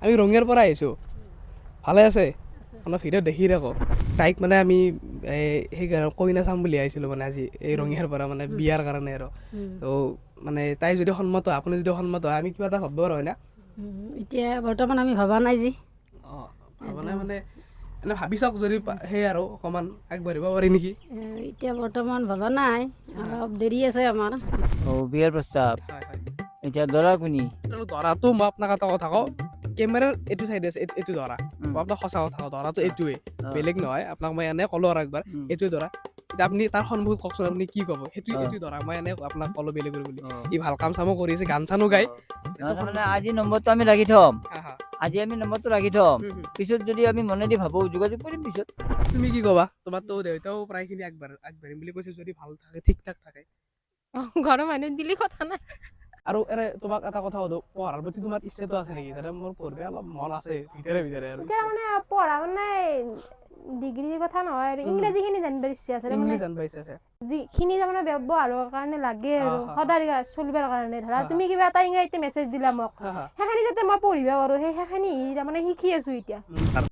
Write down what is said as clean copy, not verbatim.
আমি ৰঙিয়াৰ পৰা আহিছোঁ। ভালে আছে? আপোনাৰ ভিডিঅ' দেখি থাকোঁ। তাইক মানে আমি সেই কইনা চাম বুলি আহিছিলোঁ মানে আজি এই ৰঙিয়াৰ পৰা মানে বিয়াৰ কাৰণে আৰু তো মানে তাই যদি সন্মত হয়, আপুনি যদি সন্মত হয়, আমি কিবা এটা ভাবিব আৰু হয় না? এতিয়া বৰ্তমান আমি ভবা নাই যি। অঁ ভাবা নাই মানে এনে ভাবি চাওক যদি সেই আৰু অকণমান আগবাঢ়িব পাৰি নেকি? এতিয়া বৰ্তমান ভবা নাই, অলপ দেৰি আছে আমাৰ। বিয়াৰ প্ৰস্তাৱ হয় হয়। এতিয়া দৰা কোনি দৰাটো মই আপোনাক এটা কথা কওঁ, কেমেৰাৰ এইটো চাইডে আছে, এইটো দৰা। মই আপোনাক সঁচা কথা কওঁ, দৰাটো এইটোৱে, বেলেগ নহয়। আপোনাক মই এনে ক'লো আৰু একবাৰ এইটোৱে দৰা। এতিয়া আপুনি তাৰ সন্মুখত কওকচোন, আপুনি কি ক'ব? এইটো দৰা। মই এনে আপোনাক ক'লো বেলেগৰ বুলি। ই ভাল কাম চামো কৰি আছে, গান চানো গায়। তাৰমানে আজি নম্বৰটো আমি ৰাখি থ'ম। হা হা। আজি আমি নম্বৰটো ৰাখি থ'ম, পিছত যদি আমি মনেদি ভাবোঁ যোগাযোগ কৰিম পিছত। তুমি কি ক'বা? তোমাৰতো দেউতাও প্ৰায়খিনি আগবাঢ়িম বুলি কৈছে, যদি ভাল থাকে, ঠিক ঠাক থাকে। ঘৰৰ মানুহ দিলি কথা নাই। আৰু এনে তোমাক এটা কথা সুধো, পঢ়াৰ প্ৰতি তোমাৰ ইচ্ছাটো আছে নেকি? যাতে মোৰ পঢ়িব অলপ মন আছে ভিতৰে ভিতৰে আৰু। এতিয়া মানে পঢ়া মানে ডিগ্ৰীৰ কথা নহয় আৰু ইংৰাজীখিনি জানিবৰ ইচ্ছা আছে। ইংলিছ জানিব ইচ্ছা আছে। যিখিনি তাৰমানে ব্যৱহাৰৰ কাৰণে লাগে আৰু হা, হা। সদায় চলিবৰ কাৰণে ধৰা হা, হা। তুমি কিবা এটা ইংৰাজীতে মেছেজ দিলা মোক, হা হা। সেইখিনি যাতে মই পঢ়িব পাৰোঁ, সেইখিনি তাৰমানে শিকি আছোঁ এতিয়া।